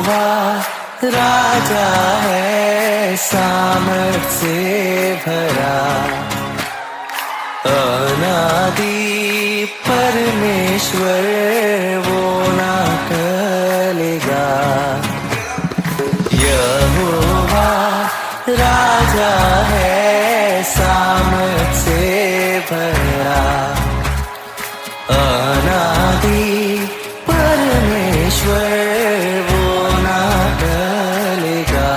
यहोवा राजा है सामर्थ से भरा, अनादि परमेश्वर वो ना टलेगा। यहोवा राजा है सामर्थ से भरा, अनादि परमेश्वर वो ना टलेगा।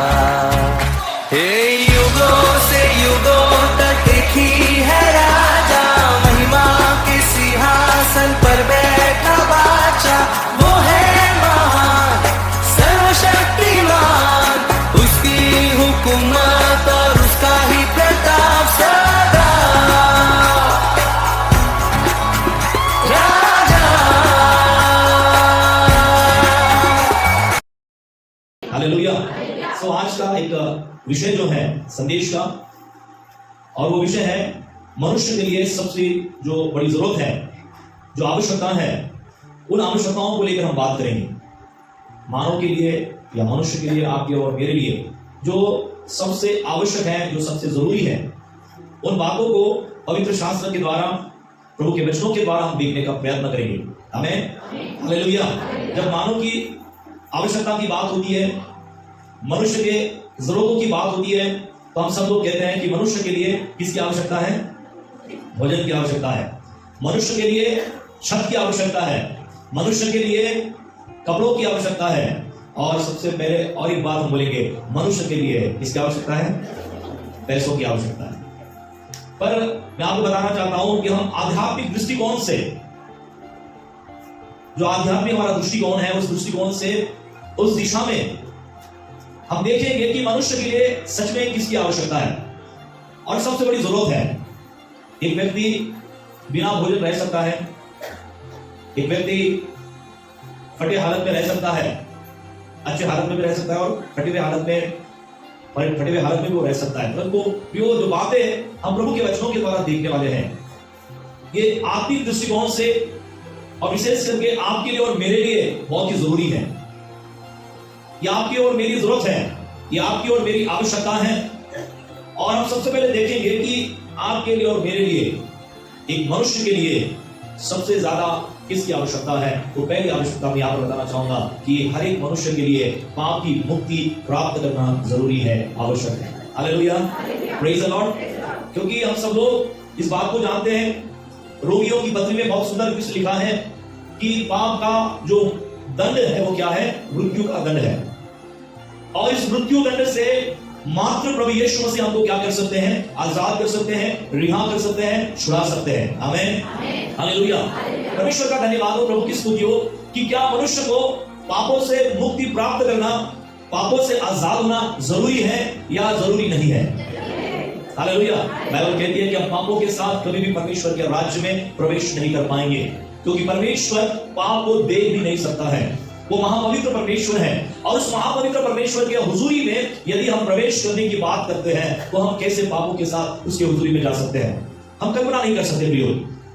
हे युगों से युगों तक एक ही है राजा, महिमा के सिंहासन पर बैठा बादशाह। वो है महान सर्वशक्तिमान, उसकी हुकूमत और उसका ही प्रताप सदा। हालेलुया। सो आज का एक विषय जो है संदेश का, और वो विषय है मनुष्य के लिए सबसे जो बड़ी जरूरत है, जो आवश्यकता है, उन आवश्यकताओं को लेकर हम बात करेंगे। मानव के लिए या मनुष्य के लिए, आपके और मेरे लिए जो सबसे आवश्यक है, जो सबसे जरूरी है, उन बातों को पवित्र शास्त्र के द्वारा, प्रभु के वचनों के द्वारा हम देखने का प्रयत्न करेंगे। आमीन, हालेलुया। जब मानव की आवश्यकता की बात होती है, मनुष्य के जरूरतों की बात होती है, तो हम सब लोग कहते हैं कि मनुष्य के लिए किसकी आवश्यकता है? भोजन की आवश्यकता है। मनुष्य के लिए छत की आवश्यकता है, मनुष्य के लिए कपड़ों की आवश्यकता है, और सबसे पहले और एक बात हम बोलेंगे, मनुष्य के लिए किसकी आवश्यकता है? पैसों की आवश्यकता है। पर मैं आपको बताना चाहता हूं कि हम आध्यात्मिक दृष्टिकोण से, जो आध्यात्मिक हमारा दृष्टिकोण है, उस दृष्टिकोण से, उस दिशा में हम देखेंगे कि मनुष्य के लिए सच में किसकी आवश्यकता है और सबसे बड़ी जरूरत है। एक व्यक्ति बिना भोजन रह सकता है, एक व्यक्ति फटे हालत में रह सकता है, अच्छे हालत में भी रह सकता है, और फटे हुए हालत में भी वो रह सकता है। परंतु वो जो बातें हम प्रभु के वचनों के द्वारा देखने वाले हैं, ये आत्मिक दृष्टिकोण से और विशेष करके आपके लिए और मेरे लिए बहुत ही जरूरी है। ये आपकी और मेरी जरूरत है, ये आपकी और मेरी आवश्यकता है। और हम सबसे पहले देखेंगे कि आपके लिए और मेरे लिए, एक मनुष्य के लिए सबसे ज्यादा किसकी आवश्यकता है। तो पहली आवश्यकता मैं आपको बताना चाहूंगा कि हर एक मनुष्य के लिए पाप की मुक्ति प्राप्त करना जरूरी है, आवश्यक है। Hallelujah, praise the Lord. क्योंकि हम सब लोग इस बात को जानते हैं, रोमियो की पत्री में बहुत सुंदर कुछ लिखा है कि पाप का जो दंड है वो क्या है? मृत्यु का दंड है। और इस मृत्यु दंड से मात्र प्रभु यीशु मसीह हमको क्या कर सकते हैं? आजाद कर सकते हैं, रिहा कर सकते हैं, छुड़ा सकते हैं। आमीन, हालेलुया। परमेश्वर का धन्यवाद हो, प्रभु की स्तुति हो कि क्या मनुष्य को पापों से मुक्ति प्राप्त करना, पापों से आजाद होना जरूरी है या जरूरी नहीं है? हालेलुया। बाइबल कहती है कि हम पापों के साथ कभी भी परमेश्वर के राज्य में प्रवेश नहीं कर पाएंगे, क्योंकि परमेश्वर पाप को देख भी नहीं सकता है। वो महापवित्र परमेश्वर है, और उस महापवित्र परमेश्वर के हुजूरी में यदि हम प्रवेश करने की बात करते हैं, तो हम कैसे पापों के साथ उसके हुजूरी में जा सकते हैं? हम कल्पना नहीं कर सकते प्रियो।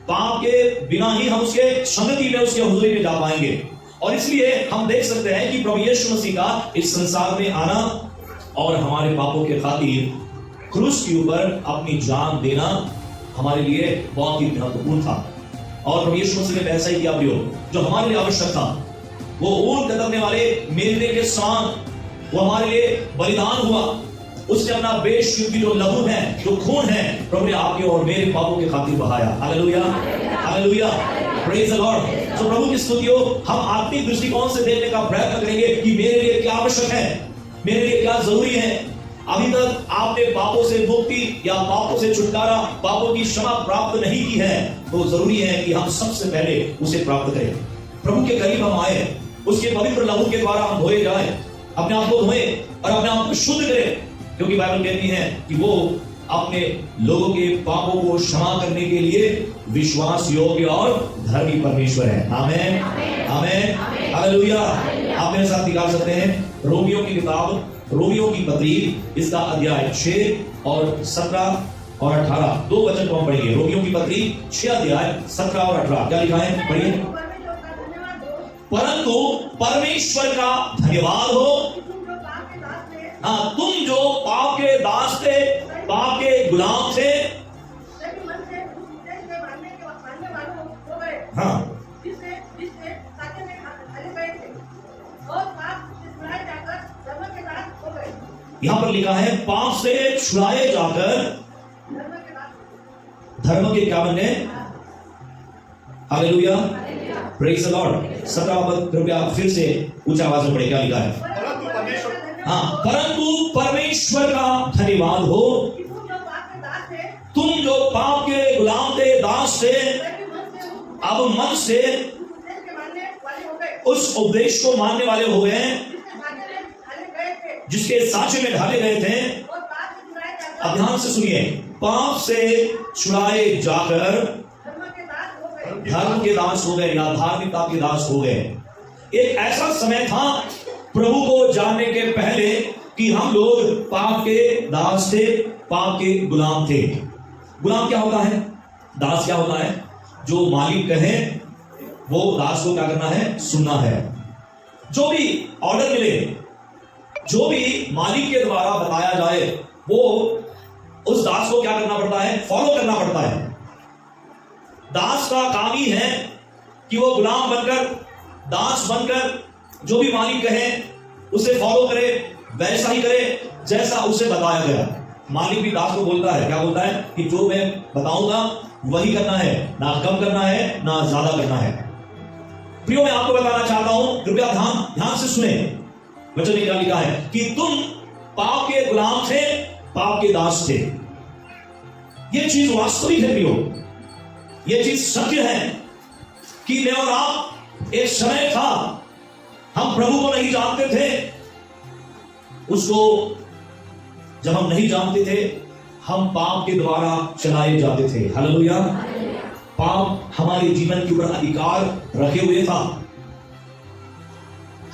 पाप के बिना ही हम उसके संगति में, उसके हुजूरी में जा पाएंगे। और इसलिए हम देख सकते हैं कि प्रभु यीशु मसीह का इस संसार में आना और हमारे पापों के खातिर क्रूस के ऊपर अपनी जान देना हमारे लिए बहुत ही महत्वपूर्ण था। और प्रभु यीशु मसीह ने ऐसा ही किया प्रियो, जो हमारे लिए आवश्यक था। वो ऊन कतरने वाले मेमने के समान वो हमारे लिए बलिदान हुआ। उसने अपना बेशकीमती जो लहू है, जो खून है, प्रभु ने आपके और मेरे पापों के खातिर बहाया। Hallelujah, hallelujah, praise the Lord. तो प्रभु की स्तुति हो। हम आत्मिक दृष्टिकोण से देखने का प्रयत्न करेंगे कि मेरे लिए क्या आवश्यक है, मेरे लिए क्या जरूरी है। अभी तक आपने पापों से मुक्ति या पापों से छुटकारा, पापों की क्षमा प्राप्त नहीं की है, तो जरूरी है कि हम सबसे पहले उसे प्राप्त करें। प्रभु के करीब हम आए, उसके पवित्र लहू के द्वारा हम धोए जाएं, अपने आप को धोएं और अपने आप को शुद्ध करें, क्योंकि बाइबल कहती है कि वो अपने लोगों के पापों को क्षमा करने के लिए विश्वास योग्य और धर्मी परमेश्वर है। आमीन, आमीन, हालेलुया। आप मेरे साथ निकाल सकते हैं रोमियो की किताब, रोमियो की पत्री, इसका अध्याय 6 और 17 और 18, दो वचन को हम पढ़ेंगे। रोमियो की पत्री 6 अध्याय 17 और 18 क्या लिखा है? पढ़िए। परंतु परमेश्वर का धन्यवाद हो। हाँ, तुम जो पाप के दास थे, पाप के गुलाम थे, हाँ, यहां पर लिखा है पाप से छुड़ाए जाकर धर्म के क्या बने। Hallelujah, praise the Lord. 17 पद कृपया फिर से ऊंचा आवाज में पढ़े, क्या लिखा है। हाँ, परंतु परमेश्वर का धन्यवाद हो, तुम जो पाप के गुलाम थे, दास थे, अब मन से उस उपदेश को मानने वाले हो गए जिसके साचे में ढाले गए थे। अब ध्यान से सुनिए, पाप से छुड़ाए जाकर धर्म के दास हो गए या धार्मिकता के दास हो गए। एक ऐसा समय था प्रभु को जानने के पहले कि हम लोग पाप के दास थे, पाप के गुलाम थे। गुलाम क्या होता है, दास क्या होता है? जो मालिक कहे वो दास को क्या करना है, सुनना है। जो भी ऑर्डर मिले, जो भी मालिक के द्वारा बताया जाए, वो उस दास को क्या करना पड़ता है, फॉलो करना पड़ता है। दास का काम ही है कि वो गुलाम बनकर, दास बनकर जो भी मालिक कहे उसे फॉलो करे, वैसा ही करे जैसा उसे बताया गया। मालिक भी दास को बोलता है, क्या बोलता है कि जो मैं बताऊंगा वही करना है, ना कम करना है ना ज्यादा करना है। प्रियो, मैं आपको बताना चाहता हूं, कृपया ध्यान से सुने। वचन में क्या लिखा है कि तुम पाप के गुलाम थे, पाप के दास थे। यह चीज वास्तविक है प्रियो, यह चीज सत्य है कि मैं और आप, एक समय था हम प्रभु को नहीं जानते थे। उसको जब हम नहीं जानते थे, हम पाप के द्वारा चलाए जाते थे। हालेलुया। पाप हमारे जीवन के ऊपर अधिकार रखे हुए था।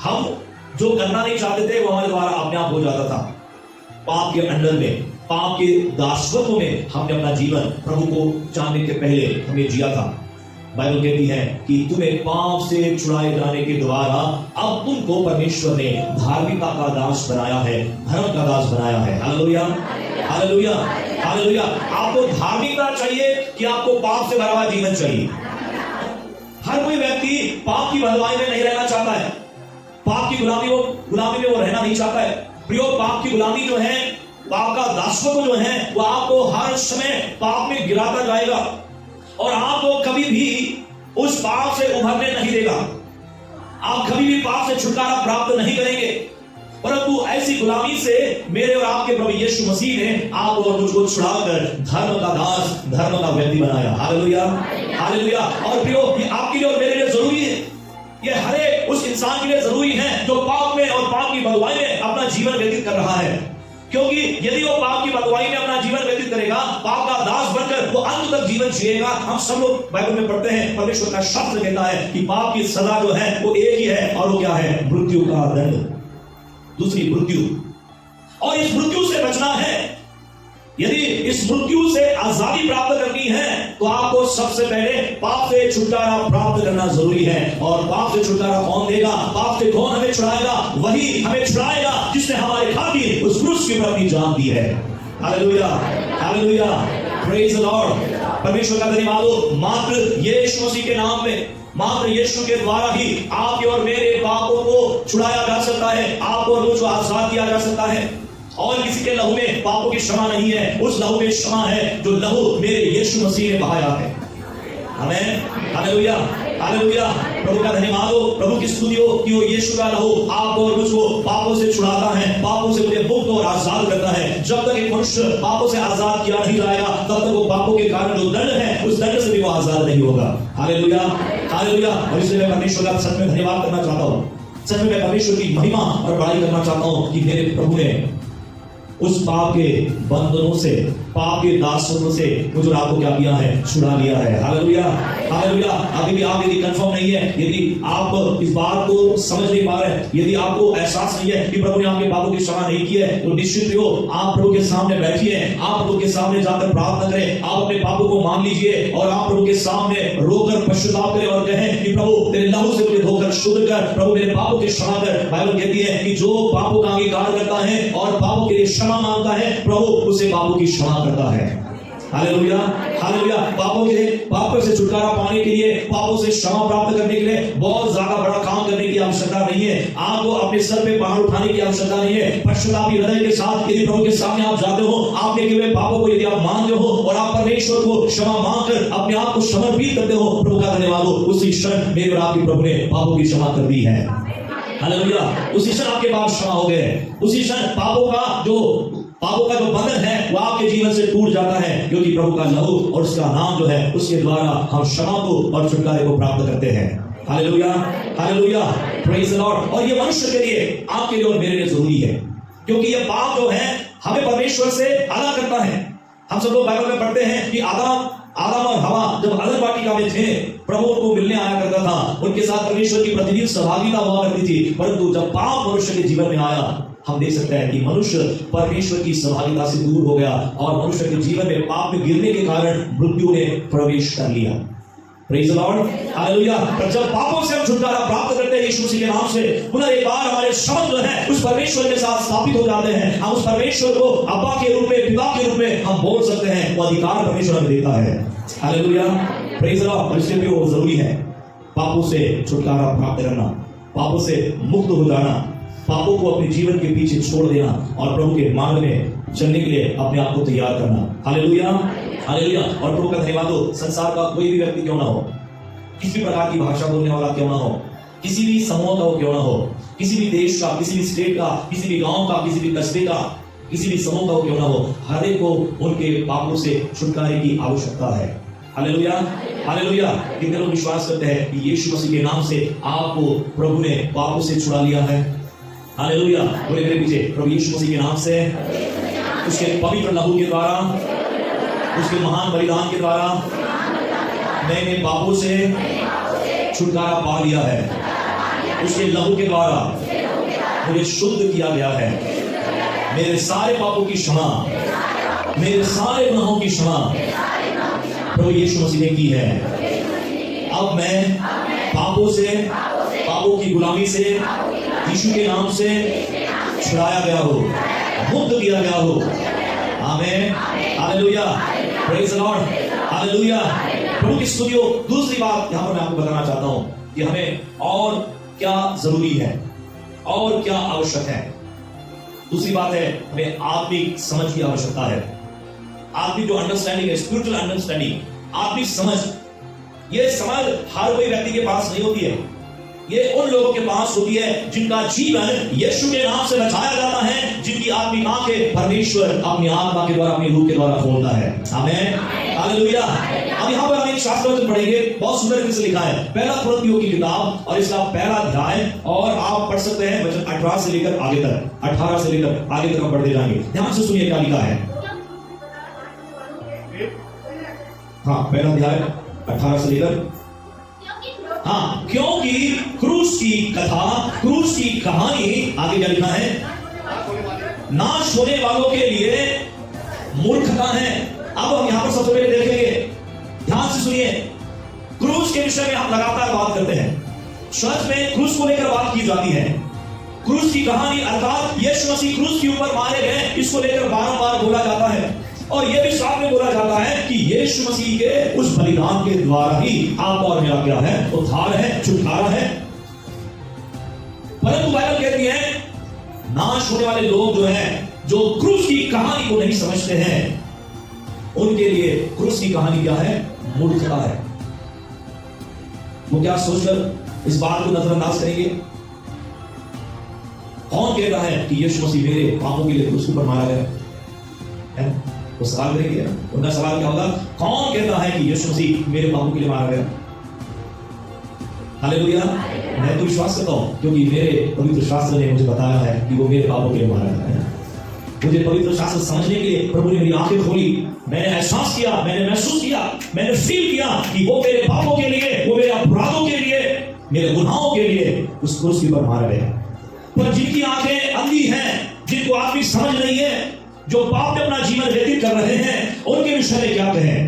हम जो करना नहीं चाहते थे वो हमारे द्वारा अपने आप हो जाता था। पाप के अंडर में, पाप के दासत्व में हमने अपना जीवन प्रभु को जानने के पहले हमने जिया था। बाइबल कहती है कि तुम्हें पाप से छुड़ाए जाने के द्वारा अब तुमको परमेश्वर ने धार्मिकता का दास बनाया है, धर्म का दास बनाया है। Hallelujah, hallelujah, hallelujah. आपको धार्मिकता चाहिए कि आपको पाप से भरा हुआ जीवन चाहिए? हर कोई व्यक्ति पाप की बंधुआई में नहीं रहना चाहता है, पाप की गुलामी में वो रहना नहीं चाहता है। प्रियो, पाप की गुलामी जो है, पाप का दासत्व जो है, वो आपको हर समय पाप में गिराता जाएगा और आपको कभी भी उस पाप से उभरने नहीं देगा। आप कभी भी पाप से छुटकारा प्राप्त नहीं करेंगे। परंतु ऐसी गुलामी से मेरे और आपके प्रभु यीशु मसीह ने आप और मुझको छुड़ाकर धर्म का दास, धर्म का व्यक्ति बनाया। Hallelujah, hallelujah. और प्रियो, ये आपके लिए और मेरे लिए जरूरी है। ये हर एक उस इंसान के लिए जरूरी है जो पाप में और पाप की बदुआई में अपना जीवन व्यतीत कर रहा है। क्योंकि यदि वो पाप की बदुआई में अपना जीवन व्यतीत करेगा, पाप का दास बनकर वो अंत तक जीवन जिएगा। हम सब लोग बाइबल में पढ़ते हैं, परमेश्वर का शब्द कहता है कि पाप की सजा जो है वो एक ही है, और वो क्या है? मृत्यु का दंड, दूसरी मृत्यु। और इस मृत्यु से बचना है, यदि इस मृत्यु से आजादी प्राप्त करनी है, तो आपको सबसे पहले पाप से छुटकारा प्राप्त करना जरूरी है। और पाप से छुटकारा कौन देगा? पाप से कौन हमें छुड़ाएगा? वही हमें छुड़ाएगा जिसने हमारे खातिर उस क्रूस के ऊपर अपनी जान दी है। Hallelujah, hallelujah, praise the Lord. परमेश्वर का धन्यवाद हो। मात्र यीशु मसीह के नाम में, मात्र यीशु के द्वारा ही आपके और मेरे पापों को छुड़ाया जा सकता है, आपको और मुझको आजाद किया जा सकता है। और किसी के लहू में पापों की क्षमा नहीं है, उस लहू में क्षमा है जो लहू मेरे यीशु मसीह ने बहाया है। आमीन, हालेलुया, हालेलुया। प्रभु का धन्यवाद हो, प्रभु की स्तुति हो कि वो यीशु का लहू आपको और मुझको पापों से छुड़ाता है, पापों से मुझे मुक्त और आजाद करता है। जब तक एक मनुष्य पापों से आजाद किया नहीं जाएगा, तब तक वो पापों के कारण जो दंड है, उस दंड से भी वो आजाद नहीं होगा। Hallelujah, hallelujah. और इसलिए मैं परमेश्वर का सच में धन्यवाद करना चाहता हूँ। सच में मैं परमेश्वर की महिमा और बड़ाई करना चाहता हूँ कि मेरे प्रभु ने उस पाप के बंधनों से, पाप के दासत्व से मुझे आपको क्या किया है? छुड़ा लिया है। Hallelujah, hallelujah. अभी भी आप यदि कंफर्म नहीं है, यदि आप इस बात को समझ नहीं पा रहे हैं, यदि आपको एहसास नहीं है कि प्रभु ने आपके पापों की क्षमा नहीं की है, तो निश्चित हो आप प्रभु के सामने बैठिए, आप प्रभु के सामने जाकर प्रार्थना करें, आप अपने पापों को मान लीजिए और आप प्रभु के सामने रोकर पश्चाताप करें और कहें कि प्रभु तेरे लहू से मुझे धोकर शुद्ध कर, प्रभु मेरे पापों की क्षमा कर। बाइबल कहती है कि जो पापों का अंगीकार करता है और पापों के लिए क्षमा मांगता है, प्रभु उसे पापों की क्षमा करता है। Hallelujah, hallelujah. पापों से छुटकारा पाने के लिए, पापों से क्षमा प्राप्त करने के लिए बहुत ज्यादा बड़ा काम करने की आवश्यकता नहीं है। आपको अपने सर पे पहाड़ उठाने की आवश्यकता नहीं है। पश्चातापी हृदय के साथ यदि प्रभु के सामने आप जाते हो, आपने किए हुए पापों को यदि आप मानते हो और आप परमेश्वर को क्षमा मांगकर अपने आप को समर्पित करते हो, प्रभु का धन्यवाद हो, उसी क्षण मेरे और आपके प्रभु ने पापों की क्षमा कर दी है। हालेलुया। उसी क्षण आपके पाप क्षमा हो गए, उसी क्षण पापों का जो बंधन है वो आपके जीवन से टूट जाता है, क्योंकि प्रभु का लहू और उसका नाम जो है उसके द्वारा हम क्षमा को और छुटकारे को प्राप्त करते हैं। Hallelujah, hallelujah, praise the Lord. और ये मनुष्य के लिए, आपके लिए और मेरे लिए जरूरी है, क्योंकि ये पाप जो है हमें परमेश्वर से अलग करता है। हम सब लोग बाइबल में पढ़ते हैं कि आदम और हवा जब अलग वाटिका में थे, प्रभु उनको मिलने आया करता था, उनके साथ परमेश्वर की प्रतिदिन सहभागिता हुआ करती थी। परंतु जब पाप मनुष्य के जीवन में आया, हम देख सकते हैं कि मनुष्य परमेश्वर की सहभागिता से दूर हो गया और मनुष्य के जीवन में पाप में गिरने के कारण मृत्यु ने प्रवेश कर लिया। Praise the Lord, hallelujah. पर जब पापों से हम छुटकारा प्राप्त करते हैं यीशु मसीह के नाम से, पुनः एक बार हमारे शब्द जो है उस परमेश्वर के साथ स्थापित हो जाते हैं। हम उस परमेश्वर को अब्बा के रूप में, पिता के रूप में हम बोल सकते हैं। वो अधिकार परमेश्वर हमें देता है। Hallelujah, praise the Lord. और इसलिए भी वो जरूरी है पापों से छुटकारा प्राप्त करना, पापों से मुक्त हो जाना, पापों को अपने जीवन के पीछे छोड़ देना और प्रभु के मार्ग में चलने के लिए अपने आप को तैयार करना। Hallelujah, hallelujah. और प्रभु का धन्यवाद हो, संसार का कोई भी व्यक्ति क्यों ना हो, किसी भी प्रकार की भाषा बोलने वाला क्यों ना हो, किसी भी समूह का वो क्यों ना हो, किसी भी देश का, किसी भी स्टेट का, किसी भी गांव का, किसी भी कस्बे का, किसी भी समूह का वो क्यों ना हो, हर एक को उनके पापों से छुटकारे की आवश्यकता है। Hallelujah, hallelujah. कितने लोग विश्वास करते हैं कि यीशु मसीह के नाम से आपको प्रभु ने पापों से छुड़ा लिया है? हालेलुया। बोले मेरे पीछे, प्रभु यीशु मसीह के नाम से, उसके पवित्र लहू के द्वारा, उसके महान बलिदान के द्वारा मैंने पापों से छुटकारा पा लिया है। उसके लहू के द्वारा मुझे शुद्ध किया गया है। मेरे सारे पापों की क्षमा, मेरे सारे गुनाहों की क्षमा प्रभु यीशु मसीह ने की है। अब मैं पापों से, पापों की गुलामी से यीशु के नाम से छुड़ाया गया हो, मुक्त किया गया हो। आमीन, hallelujah, praise the Lord, hallelujah. प्रभु की स्तुति हो। दूसरी बात यहां पर मैं आपको बताना चाहता हूं कि हमें और क्या जरूरी है और क्या आवश्यक है। दूसरी बात है, हमें आत्मिक समझ की आवश्यकता है। आत्मिक जो अंडरस्टैंडिंग है, स्पिरिचुअल अंडरस्टैंडिंग, आत्मिक समझ। यह समझ हर कोई व्यक्ति के पास नहीं होती है। ये उन लोगों के पास होती है जिनका जीवन यीशु के नाम से बचाया जाता है, जिनकी आत्मिक आंखें परमेश्वर अपनी आत्मा के द्वारा, अपनी रूह के द्वारा खोलता है। आमीन, हालेलुया। अब यहाँ पर हम एक शास्त्र वचन पढ़ेंगे, बहुत सुंदर रीति से लिखा है, पहला कुरिन्थियों की किताब और इसका पहला अध्याय, और आप पढ़ सकते हैं वचन 18 से लेकर आगे तक, 18 से लेकर आगे तक हम पढ़ते जाएंगे। ध्यान से सुनिए क्या लिखा है। हाँ, पहला अध्याय 18 से लेकर, हाँ, क्योंकि क्रूस की कथा, क्रूस की कहानी, आगे क्या लिखा है, नाश होने वालों के लिए मूर्खता है। अब हम यहां पर सबसे पहले देखेंगे, ध्यान से सुनिए, क्रूस के विषय में हम लगातार बात करते हैं। चर्च में क्रूस को लेकर बात की जाती है। क्रूस की कहानी अर्थात यीशु मसीह क्रूस के ऊपर मारे गए, इसको लेकर बारंबार बोला जाता है। और यह भी साथ में बोला जाता है कि यीशु मसीह के उस बलिदान के द्वारा ही आपका और मेरा क्या है, उद्धार है, छुटकारा है। परंतु बाइबल कहती है, नाश होने वाले लोग जो हैं, जो क्रूस की कहानी को नहीं समझते हैं, उनके लिए क्रूस की कहानी क्या है, मूर्खता है। वो क्या सोचकर इस बात को नजरअंदाज करेंगे? कौन कहता है कि यीशु मसीह मेरे पापों के लिए क्रूस पर मारा गया है? वो सवाल करेंगे। उनका सवाल क्या होगा? कौन कहता है कि यीशु मसीह मेरे पापों के लिए मारा गया? हालेलुया। मैं तो विश्वास करता हूं, क्योंकि मेरे पवित्र शास्त्र ने मुझे बताया है कि वो मेरे पापों के लिए मारा गया है। मुझे पवित्र शास्त्र समझने के लिए प्रभु ने मेरी आंखें खोली। मैंने एहसास किया, मैंने महसूस किया, मैंने फील किया कि वो मेरे पापों के लिए, वो मेरे अपराधों के लिए, मेरे गुनाहों के लिए उस क्रूस के ऊपर मारा गया। पर जिनकी आंखें अंधी हैं, जिनको आत्मिक समझ नहीं है, जो पाप में अपना जीवन व्यतीत कर रहे हैं, उनके विषय में क्या कहें?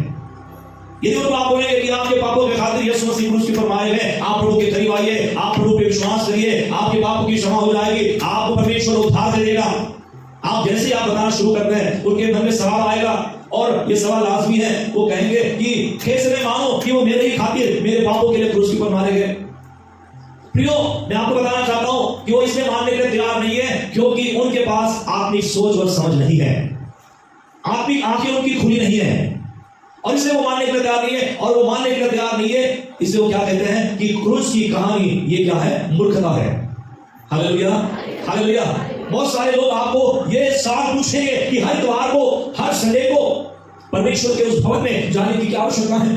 यदि उनको आप बोलेंगे कि आपके पापों के खातिर यीशु मसीह क्रूस के ऊपर मारे गए, आप प्रभु के करीब आइए, आप प्रभु पे विश्वास करिए, आपके पापों की क्षमा हो जाएगी, आपको परमेश्वर उद्धार दे देगा। आप जैसे आप बताना शुरू करते हैं, उनके मन में सवाल आएगा, और ये सवाल लाजमी है। वो कहेंगे कि कैसे मैं मानो कि वो मेरे ही खातिर, मेरे पापों के लिए क्रूस के ऊपर मारे गए। प्रियो, मैं आपको बताना चाहता हूं कि वो इसलिए मानने के लिए तैयार नहीं है क्योंकि उनके पास आत्मिक सोच और समझ नहीं है, आत्मिक आंखें उनकी खुली नहीं है, और इसलिए वो मानने के लिए तैयार नहीं है। और वो मानने के लिए तैयार नहीं है, इसलिए वो क्या कहते हैं कि क्रूस की कहानी ये क्या है? मूर्खता है। Hallelujah, hallelujah. बहुत सारे लोग आपको ये सवाल पूछेंगे कि हर इतवार को, हर संडे को परमेश्वर के उस भवन में जाने की क्या आवश्यकता है?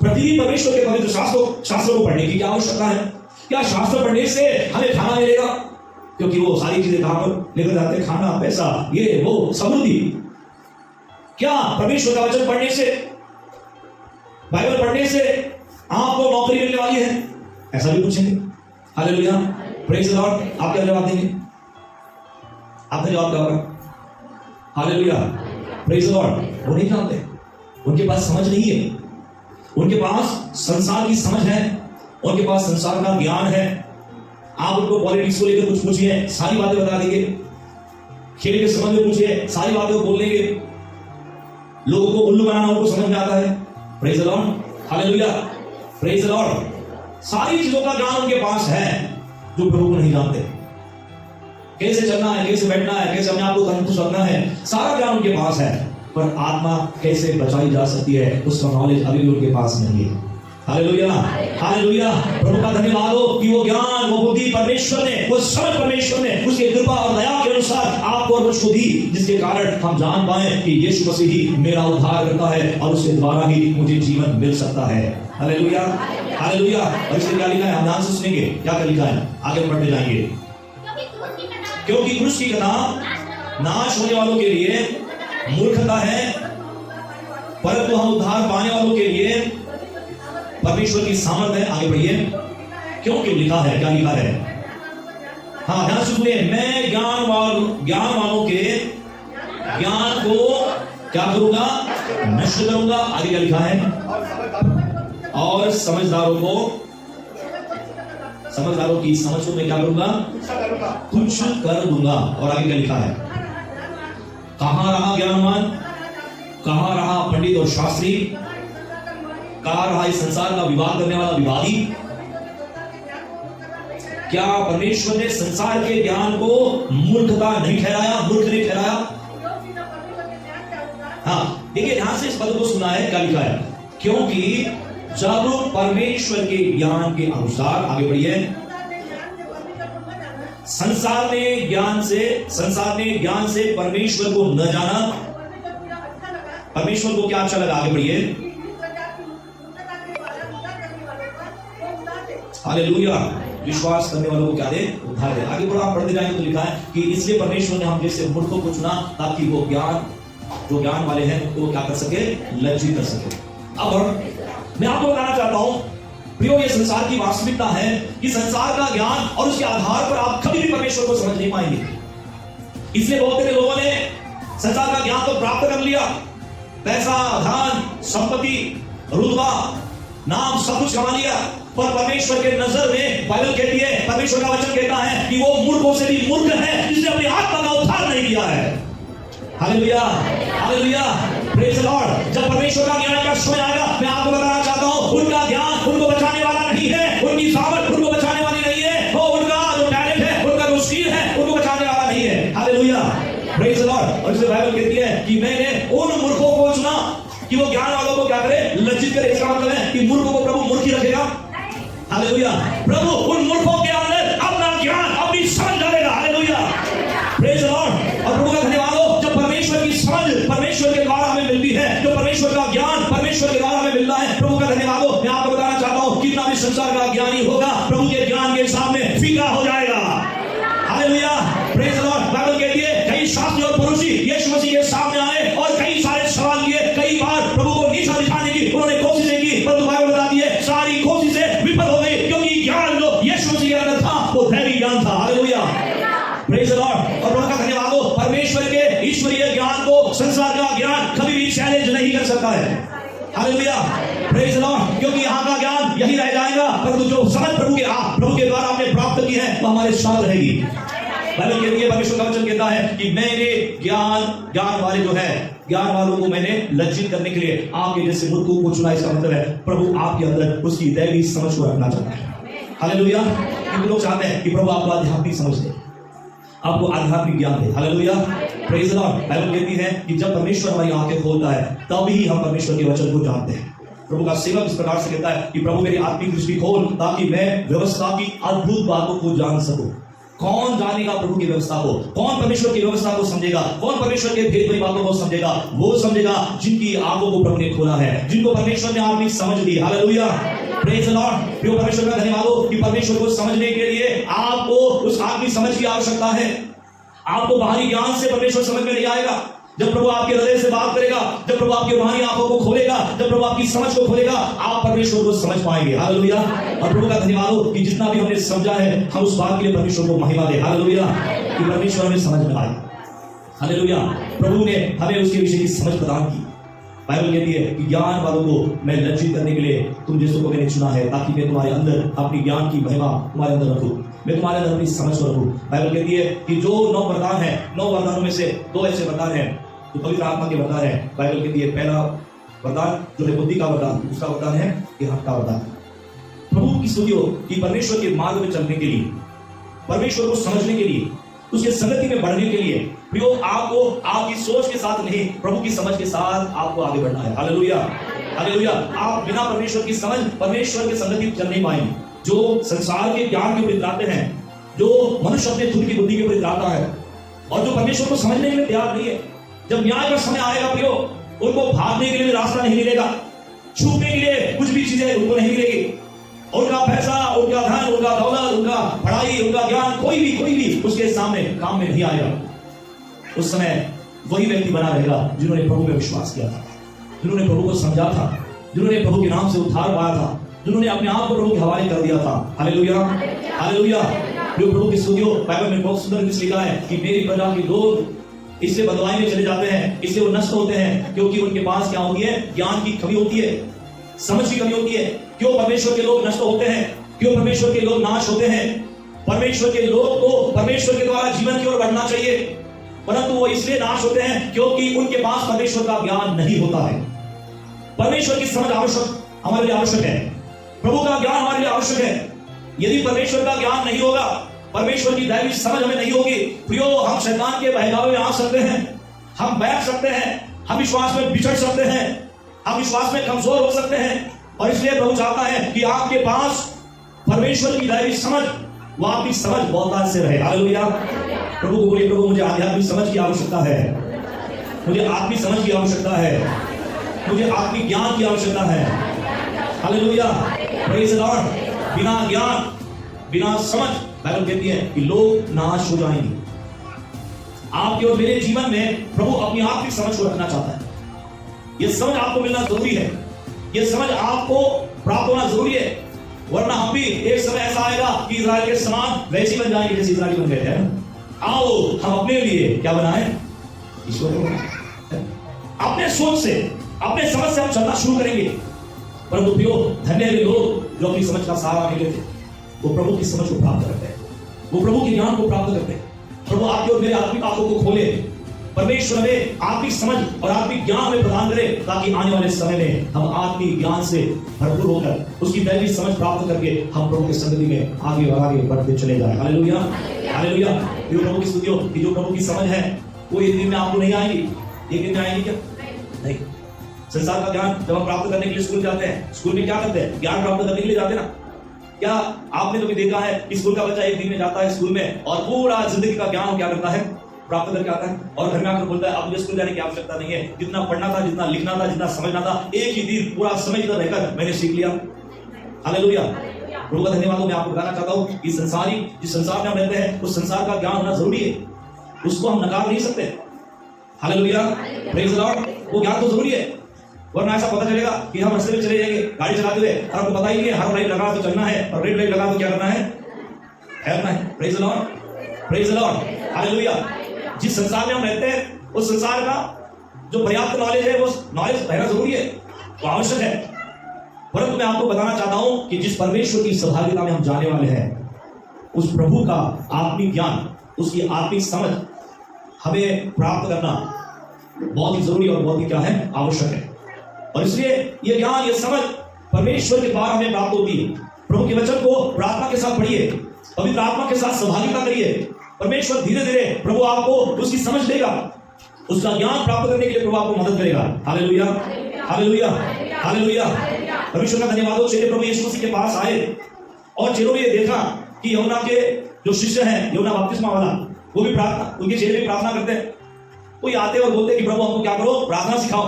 प्रतिदिन परमेश्वर के पवित्र शास्त्रों को पढ़ने की क्या आवश्यकता है? क्या शास्त्र पढ़ने से हमें खाना मिलेगा? क्योंकि वो सारी चीजें कहां पर लेकर जाते हैं? खाना, पैसा, ये वो, समृद्धि। क्या परमेश्वर का वचन पढ़ने से, बाइबल पढ़ने से आपको नौकरी मिलने वाली है? ऐसा भी पूछेंगे। Hallelujah, praise the Lord. आप क्या जवाब देंगे? आपका जवाब क्या होगा? Hallelujah, praise the Lord. वो नहीं जानते, उनके पास समझ नहीं है, उनके पास संसार की समझ है, उनके पास संसार का ज्ञान है। आप उनको पॉलिटिक्स को लेकर कुछ पूछिए, सारी बातें बता देंगे। खेल के संबंध में पूछिए, सारी बातें बोल देंगे। लोगों को उल्लू बनाना उनको समझ में आता है। Praise the Lord, hallelujah, praise the Lord. सारी चीजों का ज्ञान उनके पास है जो प्रभु को नहीं जानते। कैसे चलना है, कैसे बैठना है, कैसे अपने आप को तंदुरुस्त रखना है, सारा ज्ञान उनके पास है। पर आत्मा कैसे बचाई जा सकती है, उसका नॉलेज अभी भी उनके पास नहीं है। Hallelujah, hallelujah. प्रभु का धन्यवाद हो कि वो ज्ञान, वो बुद्धि परमेश्वर ने, वो समझ परमेश्वर ने उसकी कृपा और दया के अनुसार आपको और मुझको दी, जिसके कारण हम जान पाए कि यीशु मसीह ही मेरा उद्धार करता है और उसके द्वारा ही मुझे जीवन मिल सकता है। Hallelujah, hallelujah. और इसलिए क्या लिखा है, हम ध्यान से सुनेंगे क्या लिखा है, आगे बढ़ते जाएंगे। क्योंकि क्रूस की कथा नाश होने वालों के लिए मूर्खता है, परंतु हम उद्धार पाने वालों के लिए परमेश्वर की सामर्थ है। आगे बढ़िए। क्योंकि लिखा है, क्या लिखा है? हाँ, ध्यान से सुनिए। मैं ज्ञान वालों के ज्ञान को क्या करूंगा? नष्ट करूंगा। आगे क्या लिखा है? और समझदारों की समझ को मैं क्या करूंगा? कुछ कर दूंगा। और आगे क्या लिखा है? कहां रहा ज्ञानवान, कहां रहा पंडित और शास्त्री, कहां रहा इस संसार का विवाद करने वाला विवादी? क्या परमेश्वर ने संसार के ज्ञान को मूर्खता नहीं ठहराया, मूर्ख नहीं ठहराया? हाँ, देखिए ध्यान से इस पद को सुना है, क्या लिखा है? क्योंकि जब परमेश्वर के ज्ञान के अनुसार, आगे बढ़िए, संसार ने ज्ञान से परमेश्वर को न जाना। परमेश्वर को क्या अच्छा लगा? आगे बढ़िए। हालेलुया। विश्वास करने वालों को क्या दे? उद्धार दे। आगे बढ़ो, आप पढ़ते जाएंगे तो लिखा है कि इसलिए परमेश्वर ने हम जैसे मूर्खों को चुना ताकि वो जो ज्ञान वाले हैं उनको क्या कर सके? लज्जित कर सके। अब मैं आपको बताना चाहता हूं प्रियो, ये संसार की वास्तविकता है कि संसार का ज्ञान और उसके आधार पर आप कभी भी परमेश्वर को समझ नहीं पाएंगे। इसलिए बहुत सारे लोगों ने संसार का ज्ञान तो प्राप्त कर लिया, पैसा, धन, संपत्ति, रुतबा, नाम, सब कुछ कमा लिया, पर परमेश्वर के नजर में बाइबल कहती है, परमेश्वर का वचन कहता है कि वो मूर्खों से भी मूर्ख है जिसने अपनी आत्मा का उद्धार नहीं किया है। Hallelujah, hallelujah, praise the Lord. जब परमेश्वर का ज्ञान का समय आएगा, मैं आपको बताना चाहता हूं, उनका ज्ञान उनको बचाने वाला नहीं है, उनकी सामर्थ उनको बचाने वाली नहीं है, वो उनका जो टैलेंट है, उनका जो स्किल है, उनको बचाने वाला नहीं है। Hallelujah, praise the Lord. और इसलिए बाइबल कहती है कि मैंने उन मूर्खों को चुना कि वो ज्ञान वालों को क्या करे? लज्जित करे। इसका मतलब है कि मूर्खों को प्रभु मूर्ख ही रखेगा। हालेलुया। प्रभु उन मूर्खों के अंदर अपना ज्ञान, अपनी समझ डालेगा। Hallelujah, praise the Lord. और प्रभु का धन्यवाद हो, जब परमेश्वर की समझ परमेश्वर के द्वारा हमें मिलती है, जो परमेश्वर का ज्ञान परमेश्वर के द्वारा हमें मिलता है, प्रभु का धन्यवाद हो। मैं आपको बताना चाहता हूं, कितना भी संसार का ज्ञानी होगा, प्रभु के ज्ञान के सामने फीका हो जाएगा। Hallelujah, praise the Lord. Bible कहती है कई शास्त्री और फरीसी हालेलुया, प्रेज द लॉर्ड। क्योंकि यहाँ का ज्ञान यही रह जाएगा, परंतु जो समझ प्रभु के द्वारा हमने प्राप्त की है वो हमारे साथ रहेगी। बाइबल कहती है, परमेश्वर का वचन कहता है कि मैंने ज्ञान वाले जो है, ज्ञान वालों को मैंने लज्जित करने के लिए आपके जैसे मूर्खों को चुना। इसका मतलब है प्रभु आपके अंदर उसकी दैवी समझ को रखना चाहता है। हालेलुया। कितने लोग चाहते हैं कि प्रभु आपको आध्यात्मिक समझ दे, आपको आध्यात्मिक ज्ञान दे। Hallelujah, praise the Lord. Bible कहती है कि जब परमेश्वर हमारी आंखें खोलता है तभी हम परमेश्वर के वचन को जानते हैं। प्रभु का सेवक इस प्रकार से कहता है कि प्रभु मेरी आत्मिक दृष्टि खोल ताकि मैं व्यवस्था की अद्भुत बातों को जान सकूं। कौन जानेगा प्रभु की व्यवस्था को? कौन परमेश्वर की व्यवस्था को समझेगा? कौन परमेश्वर के भेद भरी बातों को समझेगा? वो समझेगा जिनकी आंखों को प्रभु ने खोला है, जिनको परमेश्वर ने आत्मिक समझ दी। Hallelujah, praise the Lord. प्रिय परमेश्वर का धन्यवाद हो कि परमेश्वर को समझने के लिए आपको उस आत्मिक समझ की आवश्यकता है। आपको बाहरी ज्ञान से परमेश्वर समझ में नहीं आएगा। जब प्रभु आपके हृदय से बात करेगा, जब प्रभु आपकी रूहानी आंखों को खोलेगा, जब प्रभु आपकी समझ को खोलेगा, आप परमेश्वर को समझ पाएंगे। हालेलुया। और प्रभु का धन्यवाद हो कि जितना भी हमने समझा है हम उस बात के लिए परमेश्वर को महिमा दे। हालेलुया, कि परमेश्वर हमें समझ में आए। हालेलुया, प्रभु ने हमें उसके विषय की समझ प्रदान की। बाइबल कहती है कि ज्ञान वालों को मैं लज्जित करने के लिए तुम जैसों को मैंने चुना है, ताकि मैं तुम्हारे अंदर अपनी ज्ञान की महिमा तुम्हारे अंदर रखूं, मैं तुम्हारे अंदर अपनी समझ को रखूं। बाइबल कहती है कि जो 9 वरदान है, 9 वरदानों में से 2 ऐसे वरदान हैं जो पवित्र आत्मा के वरदान है। बाइबल कहती है पहला वरदान जो है बुद्धि का वरदान, दूसरा वरदान है ज्ञान का वरदान। प्रभु की स्तुति हो कि परमेश्वर के मार्ग में चलने के लिए, परमेश्वर को समझने के लिए, उसके संगति में बढ़ने के लिए प्रियो आपको आपकी सोच के साथ नहीं, प्रभु की समझ के साथ आपको आगे बढ़ना है। Hallelujah, hallelujah. आप बिना परमेश्वर की समझ, परमेश्वर के संगति में चल नहीं पाएंगे। जो संसार के ज्ञान के ऊपर इतराते हैं, जो मनुष्य अपने खुद की बुद्धि के ऊपर इतराता है और जो परमेश्वर को समझने के लिए तैयार नहीं है, जब न्याय का समय आएगा प्रियो, उनको भागने के लिए रास्ता नहीं मिलेगा, छूटने के लिए कुछ भी चीजें उनको नहीं मिलेगी। उनका पैसा, उनका धन, उनका दौलत, उनका पढ़ाई, उनका ज्ञान, कोई भी उसके सामने काम में नहीं आएगा। उस समय वही व्यक्ति बना रहेगा जिन्होंने प्रभु में विश्वास किया था, जिन्होंने प्रभु को समझा था, जिन्होंने प्रभु के नाम से उद्धार पाया था, जिन्होंने अपने आप को प्रभु के हवाले कर दिया था। Hallelujah, hallelujah. जो प्रभु की स्तुति हो। बाइबल में बहुत सुंदर लिखा है कि मेरी प्रजा के लोग इससे बदलाई में चले जाते हैं, इससे वो नष्ट होते हैं, क्योंकि उनके पास क्या होती है? ज्ञान की कमी होती है, समझ की कमी होती है। क्यों परमेश्वर के लोग नष्ट होते हैं? क्यों परमेश्वर के लोग नाश होते हैं? परमेश्वर के लोग को परमेश्वर के द्वारा जीवन की ओर बढ़ना चाहिए, परंतु वो इसलिए नाश होते हैं क्योंकि उनके पास परमेश्वर का ज्ञान नहीं होता है। परमेश्वर की समझ आवश्यक हमारे लिए आवश्यक है, प्रभु का ज्ञान हमारे लिए आवश्यक है। यदि परमेश्वर का ज्ञान नहीं होगा, परमेश्वर की दैवी समझ हमें नहीं होगी, प्रियो हम शैतान के बहकावे में आ सकते हैं, हम बैठ सकते हैं, हम विश्वास में बिछड़ सकते हैं, हम विश्वास में कमजोर हो सकते हैं। और इसलिए प्रभु चाहता है कि आपके पास परमेश्वर की दैवी समझ, वो आपकी समझ बहुतायत से रहे। हालेलुया। प्रभु को बोलिए, प्रभु मुझे आध्यात्मिक समझ की आवश्यकता है, मुझे आत्मिक समझ की आवश्यकता है, मुझे आत्मिक ज्ञान की आवश्यकता है। Hallelujah, praise the Lord. बिना ज्ञान, बिना समझ, बाइबल कहती है कि लोग नाश हो जाएंगे। आपके और मेरे जीवन में प्रभु अपनी आत्मिक समझ को रखना चाहता है। यह समझ आपको मिलना जरूरी है, यह समझ आपको प्राप्त होना जरूरी है, वरना हम भी एक समय ऐसा आएगा कि इजराइल के समान वैसी बन जाएंगे जैसे इजराइल बन गए थे। आओ हम अपने लिए क्या बनाएं? ईश्वर को बनाएं। अपने सोच से, अपने समझ से हम चलना शुरू करेंगे। परंतु प्रियो, धन्य वे लोग जो अपनी समझ का सहारा नहीं लेते, वो प्रभु की समझ को प्राप्त करते हैं, वो प्रभु के ज्ञान को प्राप्त करते हैं। प्रभु आपके और मेरे आत्मिक आंखों को खोले, परमेश्वर हमें आत्मिक समझ और आत्मिक ज्ञान में प्रदान करे, ताकि आने वाले समय में हम आत्मिक ज्ञान से भरपूर होकर उसकी दैवी समझ प्राप्त करके हम प्रभु की संगति में आगे और आगे बढ़ते चले जाए। Hallelujah, hallelujah. ये प्रभु की स्तुति हो कि जो प्रभु की समझ है वो एक दिन में आपको नहीं आएगी। एक दिन में आएगी क्या? नहीं। संसार का ज्ञान जब हम प्राप्त करने के लिए स्कूल जाते हैं, स्कूल में क्या करते हैं? ज्ञान प्राप्त करने के लिए जाते हैं ना। क्या आपने कभी देखा है कि स्कूल का बच्चा एक दिन में जाता है स्कूल में और पूरा जिंदगी का ज्ञान क्या करता है? प्राप्त करके आता है और घर में आकर बोलता है अब मुझे स्कूल जाने की आवश्यकता नहीं है, जितना पढ़ना था, जितना लिखना था, जितना समझना था, एक ही दिन पूरा समय इधर रहकर मैंने सीख लिया। हालेलुया। प्रभु का धन्यवाद हो। मैं आपको बताना चाहता हूँ कि जिस संसार में हम रहते हैं उस संसार का ज्ञान होना जरूरी है, उसको हम नकार नहीं सकते। Hallelujah, praise the Lord. वो ज्ञान तो जरूरी है, वरना ऐसा पता चलेगा कि हम रास्ते में चले जाएंगे गाड़ी चलाते हुए और आपको पता ही नहीं है हर लाइट लगा तो चलना है और रेड लाइट लगा तो क्या करना है? ठहरना है। Praise the Lord, praise the Lord. Hallelujah. जिस संसार में हम रहते हैं उस संसार का जो पर्याप्त नॉलेज है वो नॉलेज रहना जरूरी है, वो आवश्यक है। परंतु मैं आपको बताना चाहता हूं कि जिस परमेश्वर की सहभागिता में हम जाने वाले हैं, उस प्रभु का आत्मिक ज्ञान, उसकी आत्मिक समझ हमें प्राप्त करना बहुत ही जरूरी और बहुत ही क्या है, आवश्यक है। और इसलिए ये ज्ञान, ये समझ परमेश्वर के द्वारा हमें प्राप्त होती है। प्रभु के वचन को प्रार्थना के साथ पढ़िए, पवित्र आत्मा के साथ सहभागिता करिए। परमेश्वर धीरे धीरे प्रभु आपको उसकी समझ देगा, उसका ज्ञान प्राप्त करने के लिए प्रभु आपको मदद करेगा। Hallelujah, hallelujah, hallelujah. परमेश्वर का धन्यवाद हो। चेले प्रभु यीशु मसीह के पास आए और चेलों ने ये देखा कि यूहन्ना के जो शिष्य हैं, यूहन्ना बपतिस्मा वाला, वो भी प्रार्थना, उनके चेले भी प्रार्थना करते हैं। कोई आते और बोलते कि प्रभु हमको क्या करो, प्रार्थना सिखाओ।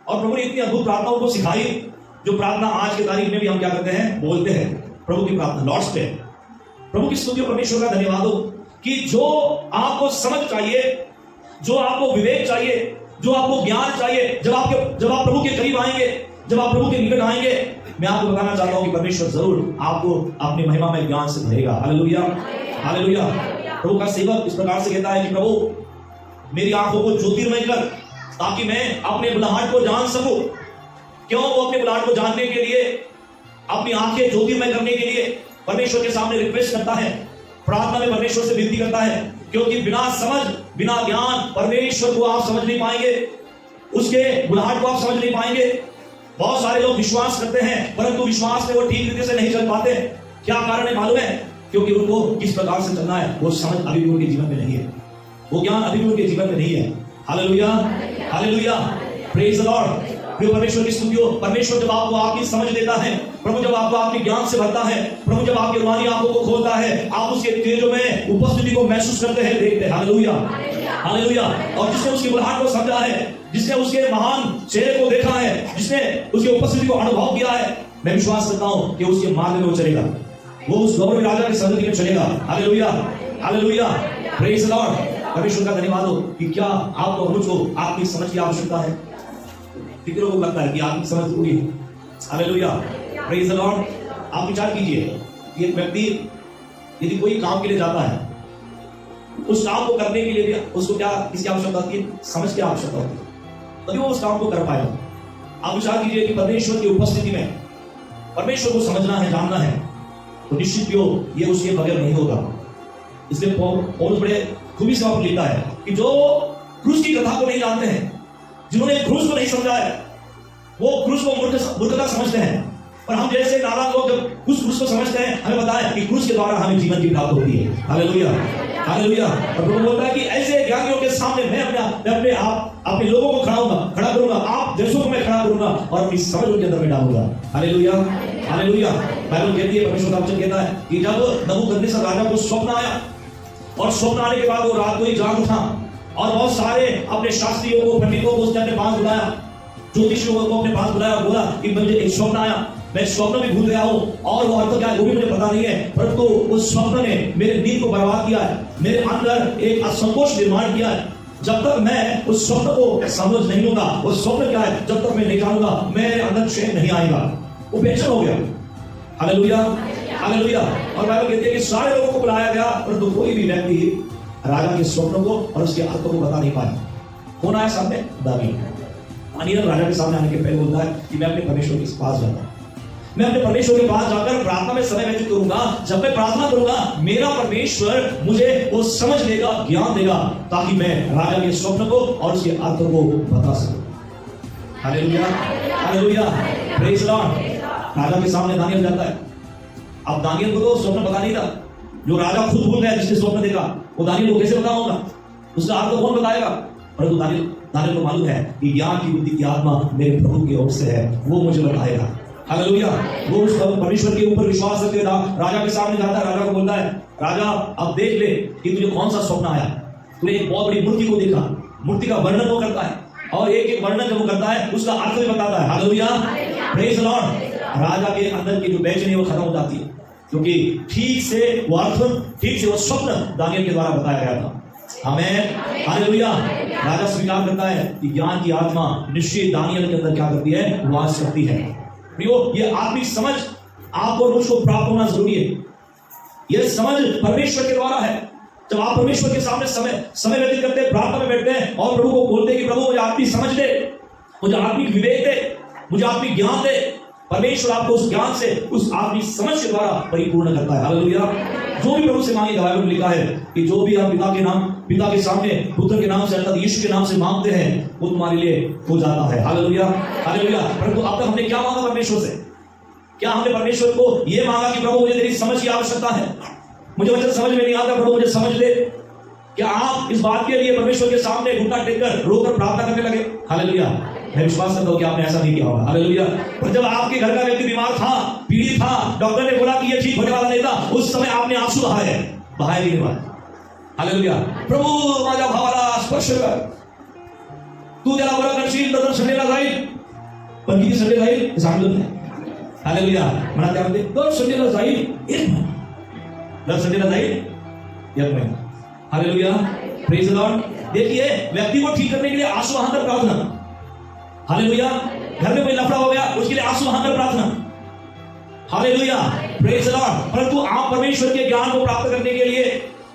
और प्रभु ने इतनी अद्भुत प्रार्थनाओं को सिखाई, जो प्रार्थना आज की तारीख में भी हम क्या करते हैं, बोलते हैं। प्रभु की प्रार्थना, लॉर्ड्स प्रेयर। प्रभु की स्तुति, परमेश्वर का धन्यवाद हो कि जो आपको समझ चाहिए, जो आपको विवेक चाहिए, जो आपको ज्ञान चाहिए, जब आप प्रभु के करीब आएंगे, जब आप प्रभु के निकट आएंगे, मैं आपको बताना चाहता हूं कि परमेश्वर जरूर आपको अपने महिमा में ज्ञान से भरेगा। Hallelujah, hallelujah. प्रभु का सेवक इस प्रकार से कहता है कि प्रभु मेरी आंखों को ज्योतिर्मय कर, ताकि मैं अपने बुलाहट को जान सकूं। क्यों वो अपने बुलाहट को जानने के लिए, अपनी आंखें ज्योतिर्मय करने के लिए परमेश्वर के सामने रिक्वेस्ट करता है, प्रार्थना में परमेश्वर से विनती करता है? क्योंकि बिना समझ, बिना ज्ञान परमेश्वर को आप समझ नहीं पाएंगे, उसके बुलाहट को आप समझ नहीं पाएंगे। बहुत सारे लोग विश्वास करते हैं, परंतु विश्वास में वो ठीक रीति से नहीं चल पाते। क्या कारण है मालूम है? क्योंकि उनको किस प्रकार से चलना है वो समझ अभी भी उनके जीवन में नहीं है, वो ज्ञान अभी भी उनके जीवन में नहीं है। Hallelujah, hallelujah, praise the Lord. प्रिय परमेश्वर की स्तुति हो। परमेश्वर जब आपको आपकी समझ देता है, प्रभु जब आपको आपके ज्ञान से भरता है, प्रभु जब आपकी रूहानी आंखों को खोलता है, आप उसके तेजों में उपस्थिति को महसूस करते हैं, देखते हैं। Hallelujah, hallelujah. और जिसने उसकी बुलाहट को समझा है, जिसने उसके महान चेहरे को देखा है, जिसने उसकी उपस्थिति को अनुभव किया है, मैं विश्वास करता हूं कि उसके मार्ग में वो चलेगा, वो उस गौरवी राजा की संगति में चलेगा। Hallelujah, hallelujah, praise the Lord. परमेश्वर का धन्यवाद हो कि क्या आपको मुझको आपकी समझ की आवश्यकता है? कितनों को लगता है कि आपकी समझ जरूरी है? Hallelujah, praise the Lord. आप विचार कीजिए, एक व्यक्ति यदि कोई काम के लिए जाता है, उस काम को करने के लिए भी उसको क्या, किसकी आवश्यकता होती है? समझ की आवश्यकता होती है, तभी वो उस काम को कर पाएगा। आप विचार कीजिए कि परमेश्वर की उपस्थिति में परमेश्वर को समझना है, जानना है, तो निश्चित ही ये उसके बगैर नहीं होगा। इसलिए पौलुस बड़े खूबी से लिखता है कि जो क्रूस की कथा को नहीं जानते हैं, जिन्होंने क्रूस को नहीं समझा है, वो क्रूस को मूर्खता समझते हैं। और हम जैसे नादान लोग जब उस क्रूस को समझते हैं, हमें पता है कि क्रूस के द्वारा हमें जीवन की प्राप्ति होती है। Hallelujah, hallelujah. और प्रभु बोलता है कि ऐसे ज्ञानियों के सामने मैं अपने लोगों को खड़ा करूंगा, आप जैसों को मैं खड़ा करूंगा और अपनी समझ उनके अंदर में डालूंगा। Hallelujah, hallelujah. बाइबल कहती है, परमेश्वर का वचन कहता है कि जब नबूकदनेस्सर राजा को स्वप्न आया, और स्वप्न आने के बाद वो रात को ही जाग उठा, और बहुत सारे अपने शास्त्रियों को, पंडितों को उसने अपने पास बुलाया, ज्योतिषियों को अपने पास बुलाया, बोला कि मुझे एक स्वप्न आया, मैं स्वप्न में भूल गया हूं, और वो अर्थ क्या है वो भी मुझे पता नहीं है, परंतु उस स्वप्न ने मेरे नींद को बर्बाद किया है, मेरे अंदर एक असंतोष निर्माण किया है। जब तक मैं उस स्वप्न को समझ नहीं लूंगा, वो स्वप्न क्या है, जब तक मैं नहीं जानूंगा, मेरे अंदर चैन नहीं आएगा। वो बेचैन हो गया। Hallelujah, hallelujah. और बाइबल कहती है कि सारे लोगों को बुलाया गया, परंतु कोई भी व्यक्ति राजा के स्वप्न को और उसके अर्थ को बता नहीं पाया। कौन आया सामने? दानियेल राजा के सामने आने के पहले बोलता है कि मैं अपने परमेश्वर के पास जाऊंगा, मैं अपने परमेश्वर के पास जाकर प्रार्थना में समय व्यतीत करूंगा। जब मैं प्रार्थना करूंगा, मेरा परमेश्वर मुझे वो समझ देगा, ज्ञान देगा, ताकि मैं राजा के स्वप्न को और उसके अर्थ को बता सकूं। Hallelujah, hallelujah, praise the Lord. राजा के सामने दानियेल जाता है। अब दानियेल को तो स्वप्न पता नहीं था, जो राजा खुद भूल गया, जिसने स्वप्न देखा, वो दानियेल को कैसे पता होगा? उसका अर्थ कौन बताएगा? परंतु दानियेल को मालूम है कि ज्ञान की बुद्धि की आत्मा मेरे प्रभु की ओर से है, वो मुझे बताएगा। हालेलुया। वो उस परमेश्वर के ऊपर विश्वास रखते राजा के सामने जाता है, राजा को बोलता है, राजा अब देख ले कि तुझे कौन सा स्वप्न आया। तूने एक बहुत बड़ी मूर्ति को देखा, मूर्ति का वर्णन वो करता है, और एक एक वर्णन जब वो करता है उसका अर्थ भी बताता है। Hallelujah, praise the Lord. राजा के अंदर की जो बेचैनी वो खत्म हो जाती है, क्योंकि ठीक से वो अर्थ, ठीक से वो स्वप्न दानियेल के द्वारा बताया गया था। आमीन, हालेलुया। राजा स्वीकार करता है कि ज्ञान की आत्मा निश्चय दानियेल के अंदर क्या करती है, वास करती है। प्रियो, ये आत्मिक समझ आपको मुझको प्राप्त होना जरूरी है। यह समझ परमेश्वर के द्वारा है। जब आप परमेश्वर के सामने समय व्यतीत करते हैं, प्रार्थना में बैठते हैं और प्रभु को बोलते हैं कि प्रभु मुझे आत्मिक समझ दे, मुझे आत्मिक विवेक दे, मुझे आत्मिक ज्ञान दे। परमेश्वर आपको उस ज्ञान से, उस आत्मिक समझ के द्वारा परिपूर्ण करता है। हालेलुया। जो भी प्रभु से मांगे, बाइबल में लिखा है कि जो भी आप पिता के सामने पुत्र के नाम से अर्थात यीशु के नाम से मांगते हैं वो तुम्हारे लिए हो जाता है। Hallelujah, hallelujah. परंतु अब तक हमने क्या मांगा परमेश्वर से? क्या हमने परमेश्वर को यह मांगा कि प्रभु मुझे तेरी समझ की आवश्यकता है, मुझे वचन समझ में नहीं आता, प्रभु मुझे समझ दे? क्या आप इस बात के लिए परमेश्वर के सामने घुटना टेककर रोकर प्रार्थना करने लगे? हालेलुया। मैं विश्वास करता हूं कि आपने ऐसा नहीं किया होगा। हालेलुया। पर जब आपके घर का व्यक्ति बीमार था, पीड़ित था, डॉक्टर ने बोला कि ये ठीक होने वाला नहीं था, उस समय आपने आंसू बहाए भी नहीं बहाए? हालेलुया। प्रभू माझ्या भावाला स्पर्श कर, तू त्याला बरं करशील तर संडेला जाईल, पण किती संडे जाईल हे सांगितलं नाही. हालेलुया. म्हणा त्यामध्ये दर संडेला जाईल एक महिना, दर संडेला जाईल एक महिना. Hallelujah, praise the Lord. देखिए, व्यक्ति को ठीक करने के लिए आंसू बहाकर प्रार्थना. हालेलुया. घर में कोई लफड़ा हो गया, उसके लिए आंसू बहाकर प्रार्थना. Hallelujah, praise the Lord. परंतु आप परमेश्वर के ज्ञान को प्राप्त करने के लिए,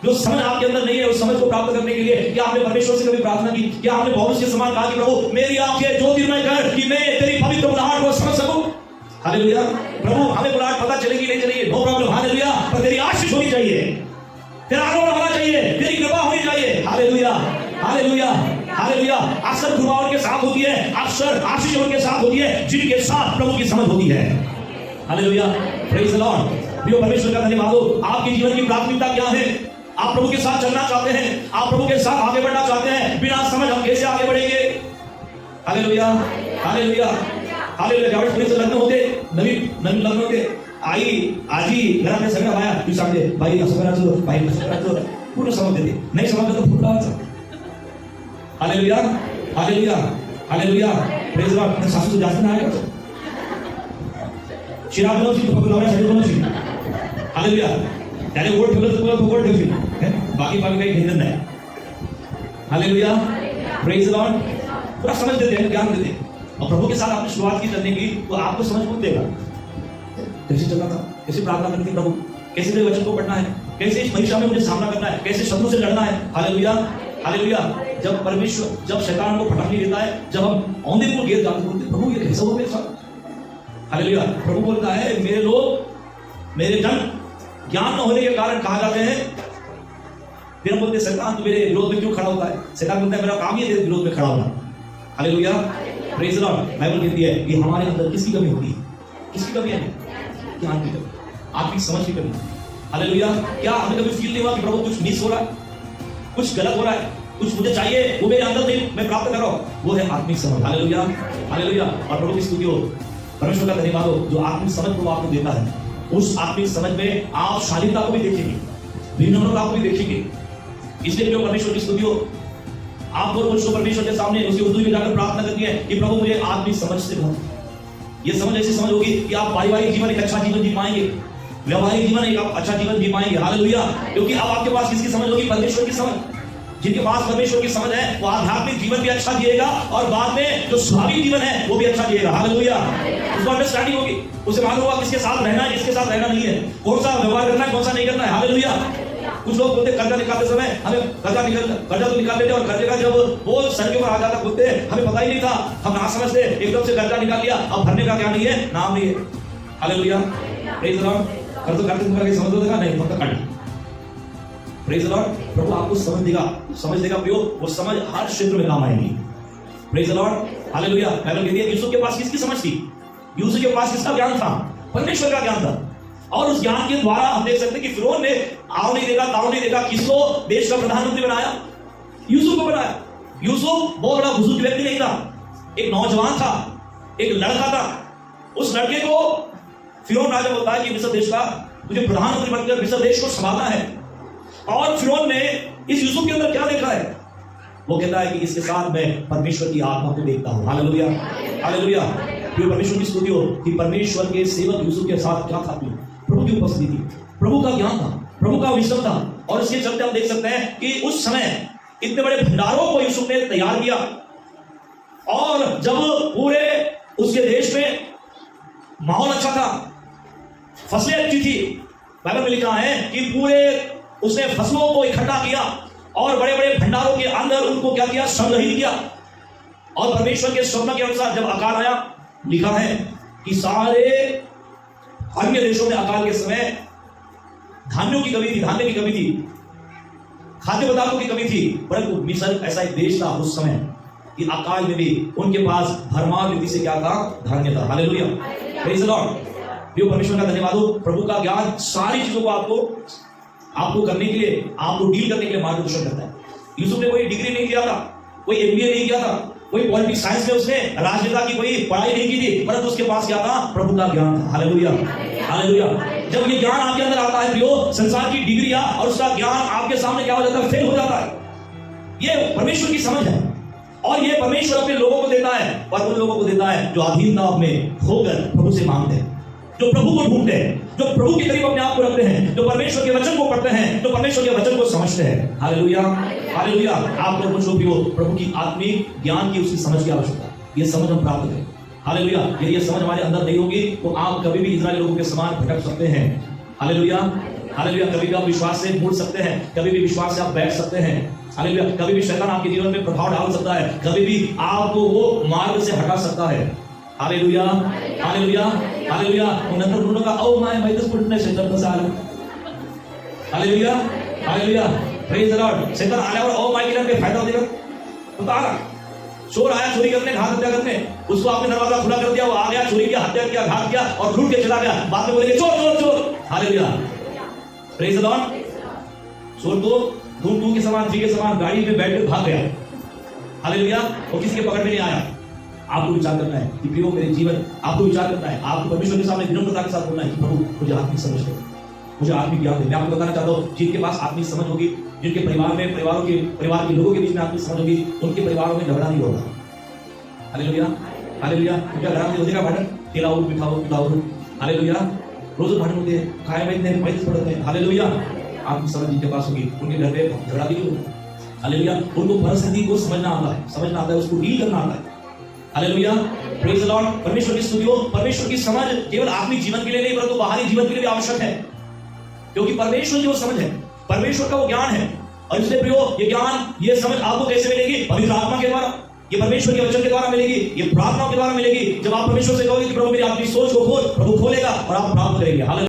जो समझ आपके अंदर नहीं है उस समझ को प्राप्त करने के लिए, क्या आपने परमेश्वर से कभी प्रार्थना की? क्या आपने पौलुस के समान कहा कि प्रभु मेरी आंखें ज्योतिर्मय कर कि मैं तेरी पवित्र बुलाहट को समझ सकूं? हालेलुया. प्रभु हमें बुलाहट पता चलेगी नहीं चलेगी, नो प्रॉब्लम. हालेलुया. पर तेरी आशीष होनी चाहिए, तेरा आगमन होना चाहिए, तेरी कृपा होनी चाहिए. Hallelujah, hallelujah, hallelujah. अक्सर कृपा उनके साथ होती है, अक्सर आशीष उनके साथ होती है जिनके साथ प्रभु की समझ होती है. Hallelujah, praise the Lord. प्रिय परमेश्वर का धन्यवाद हो. आपके जीवन की प्राथमिकता क्या है? आप प्रभु के साथ चलना चाहते हैं, आप प्रभु के साथ आगे बढ़ना चाहते हैं, बिना समझ हम कैसे आगे बढ़ेंगे? Hallelujah, hallelujah, hallelujah. ज्यावेळेस मुलीचं लग्न होते, नवीन लग्न होते, आई आजी घरातल्या सगळ्या बाया तू सांगते बाई असं करायचं, बाई असं करायचं, पूर्ण समज देते. नाही समजलं तर फुट लावायचं. Hallelujah, hallelujah, hallelujah. Praise the Lord. सासू जास्त नाही करायचं, शिरा बनवची तू फक्त लावण्यासाठी बनवची. हालेलुया. त्याने ओढ ठेवलं तर तुला तू ओढ ठेवशील, बाकी काही घेतलं नाही. Hallelujah, praise the Lord. पूरा समझ देते हैं, ज्ञान देते हैं. और प्रभु के साथ आपने शुरुआत की करने की तो आपको समझ कौन देगा? कैसे चलना था, कैसे प्रार्थना करनी थी प्रभु, कैसे मेरे वचन को पढ़ना है, कैसे इस परीक्षा में मुझे सामना करना है, कैसे शत्रु से लड़ना है. Hallelujah, hallelujah. जब परमेश्वर, जब शैतान को भटकने देता है, जब हम औंधे को गिर जाते बोलते प्रभु ये कैसा हो मेरे साथ? हालेलुया. प्रभु बोलता है मेरे लोग, मेरे जन ज्ञान न होने के कारण कहा जाते हैं. फिर हम बोलते शैतान तू मेरे विरोध में क्यों खड़ा होता है? शैतान बोलता है मेरा काम ही है तेरे विरोध में खड़ा होना. Hallelujah, praise the Lord. Bible कहती है कि हमारे अंदर किसकी कमी होती है? किसकी कमी है? ज्ञान की कमी, आत्मिक समझ की कमी. हालेलुया. क्या हमें कभी फील नहीं हुआ कि प्रभु कुछ मिस हो रहा है, कुछ गलत हो रहा है, कुछ मुझे चाहिए वो मेरे अंदर नहीं, मैं प्राप्त कर रहा हूं? वो है आत्मिक समझ. Hallelujah, hallelujah. और प्रभु की स्तुति हो, परमेश्वर का धन्यवाद हो जो आत्मिक समझ प्रभु आपको देता है. उस आत्मिक समझ में आप शालीनता को भी देखेंगे, विनम्रता को भी देखेंगे. इसलिए जो परमेश्वर की स्तुति हो. आप रोज परमेश्वर के सामने उसकी हुजूरी में जाकर प्रार्थना करती है कि प्रभु मुझे आत्मिक समझ से भर. ये समझ ऐसी समझ होगी कि आप पारिवारिक जीवन एक अच्छा जीवन जी पाएंगे, व्यवहारिक जीवन एक अच्छा जीवन जी पाएंगे. हालेलुया. क्योंकि अब आपके पास किसकी समझ होगी? परमेश्वर की समझ. जिनके पास परमेश्वर की समझ है वो आध्यात्मिक जीवन भी अच्छा जिएगा और बाद में जो स्वाभाविक जीवन है वो भी अच्छा जिएगा. हालेलुया. उसको अंडरस्टैंडिंग होगी, उसे मालूम होगा किसके साथ रहना है, किसके साथ रहना नहीं है, कौन सा व्यवहार करना है, कौन सा नहीं करना है. हालेलुया. कुछ लोग बोलते कर्जा निकालते समय हमें कर्जा तो निकाल लेते और कर्जे का जब बोझ सर के ऊपर आ जाता बोलते हमें पता ही नहीं था, हम ना समझते एकदम से कर्जा निकाल लिया, अब भरने का क्या नहीं है, नाम नहीं है. Hallelujah, praise the Lord. कर तो करते तुम्हारे समझ लो नहीं फक्त कर. Praise the Lord. प्रभु आपको समझ देगा प्रियो. वो समझ हर क्षेत्र में काम आएगी. Praise the Lord. Hallelujah. Bible कहती है यूसुफ के पास किसकी समझ थी? यूसुफ के पास किसका ज्ञान था? परमेश्वर का ज्ञान था. और उस ज्ञान के द्वारा हम देख सकते हैं कि फिरौन ने आओ नहीं देगा, ताऊ नहीं देगा, किसको देश का प्रधानमंत्री बनाया? यूसुफ को बनाया. यूसुफ बहुत बड़ा बुजुर्ग व्यक्ति नहीं था, एक नौजवान था, एक लड़का था. उस लड़के को फिरौन राजा बोलता है कि मिस्र देश का मुझे प्रधानमंत्री बनकर मिस्र देश को संभालना है. और फिरौन ने इस यूसुफ के अंदर क्या देखा है? वो कहता है कि इसके साथ मैं परमेश्वर की आत्मा को देखता हूं. Hallelujah, hallelujah. परमेश्वर की स्तुति हो कि परमेश्वर के सेवक यूसुफ के साथ क्या था? प्रभु की उपस्थिति थी, प्रभु का ज्ञान था, प्रभु का विश्वास था. और इसके चलते हम देख सकते हैं कि उस समय इतने बड़े भंडारों को यूसुफ ने तैयार किया. और जब पूरे उसके देश में माहौल अच्छा था, फसलें अच्छी थी, बाइबल में लिखा है कि पूरे उसने फसलों को इकट्ठा किया और बड़े बड़े भंडारों के अंदर उनको क्या किया? संग्रहित किया. और परमेश्वर के स्वप्न के अनुसार जब अकाल आया, लिखा है कि सारे अन्य देशों में अकाल के समय धान्यों की कमी थी, धान्य की कमी थी, खाद्य पदार्थों की कमी थी, परंतु मिस्र ऐसा एक देश था उस समय कि अकाल में भी उनके पास भरमार रीति से क्या था? धान्य था। Hallelujah, praise the Lord. प्रिय परमेश्वर का धन्यवाद हो। प्रभु का ज्ञान सारी चीजों को आपको करने के लिए, आपको डील करने के लिए मार्गदर्शन करता है। यूसुफ ने कोई डिग्री नहीं किया था, कोई एमबीए नहीं किया था, कोई पॉलिटिक्स साइंस में उसने राजनेता की कोई पढ़ाई नहीं की थी, परंतु उसके पास क्या था? प्रभु का ज्ञान था। Hallelujah, hallelujah. जब ये ज्ञान आपके अंदर आता है प्रियो, संसार की डिग्रियां और उसका ज्ञान आपके सामने क्या हो जाता है? फेल हो जाता है। ये परमेश्वर की समझ है और ये परमेश्वर अपने लोगों को देता है, और उन लोगों को देता है जो अधीनता में होकर प्रभु से मांगते हैं, जो प्रभु को ढूंढते हैं, जो प्रभु के करीब अपने आप को रखते हैं, जो परमेश्वर के वचन को पढ़ते हैं, जो परमेश्वर के वचन को समझते हैं। Hallelujah, hallelujah. आप लोगों को प्रियो प्रभु की आत्मिक ज्ञान की, उसकी समझ की आवश्यकता है। ये समझ हम प्राप्त करें। हालेलुया। यदि ये समझ हमारे अंदर नहीं होगी तो आप कभी भी इस्राएली लोगों के समान भटक सकते हैं। Hallelujah, hallelujah. कभी भी आप विश्वास से मुड़ सकते हैं, कभी भी विश्वास से आप बैठ सकते हैं। हालेलुया। कभी भी शैतान आपके जीवन में प्रभाव डाल सकता है, कभी भी आपको वो मार्ग से हटा सकता है। Hallelujah, hallelujah, hallelujah. नंतर दोनों का ओ माय दिस पुटने शैतान का साल। Hallelujah, hallelujah. Praise the Lord. शैतान आल्यावर ओ माय के लिए फायदा हो जाएगा। तो आ चोर आया चोरी करने, घात हत्या करने, उसको आपने दरवाजा खुला कर दिया, वो आ गया, चोरी किया, हत्या किया, घात किया और लूट के चला गया। बाद में बोलेंगे चोर चोर चोर। Hallelujah, praise the Lord. चोर तो धूम के समान, थ्री के समान गाड़ी में बैठ कर भाग गया। हालेलुया। वो किसी के पकड़ में नहीं आया। आपको विचार करना है कि प्रियो मेरे जीवन, आपको विचार करना है, आपको परमेश्वर के सामने विनम्रता के साथ बोलना है कि प्रभु मुझे आत्मिक समझ दो, मुझे आत्मिक ज्ञान दे। मैं आपको बताना चाहता हूँ, जिनके पास आत्मिक समझ होगी, जिनके परिवार के लोगों के बीच में आत्मिक समझ होगी, उनके परिवारों में झगड़ा नहीं होगा। Hallelujah, hallelujah. क्या घरामध्ये होते का भांडण? तेलावर पिठावर। हालेलुया। रोज भांडण होते, काय माहित नाही, माहितीच पडत नाही। हालेलुया। आत्मिक समझ जिनके पास होगी, उनके घर पे झगड़ा भी नहीं होगा। हालेलुया। उनको परिस्थिति को समझना आता है, उसको डील करना आता है। Hallelujah, praise the Lord. परमेश्वर की स्तुति हो। परमेश्वर की समझ केवल आत्मिक जीवन के लिए नहीं, परंतु बाहरी जीवन के लिए भी आवश्यक है, क्योंकि परमेश्वर की वो समझ है, परमेश्वर का वो ज्ञान है। और इसलिए प्रियो, ये ज्ञान, ये समझ आपको कैसे मिलेगी? पवित्र आत्मा के द्वारा, ये परमेश्वर के वचन के द्वारा मिलेगी, ये प्रार्थनाओं के द्वारा मिलेगी। जब आप परमेश्वर से कहोगे कि प्रभु मेरी आत्मिक सोच को खोल, प्रभु खोलेगा और आप प्राप्त करेंगे। हालेलुया।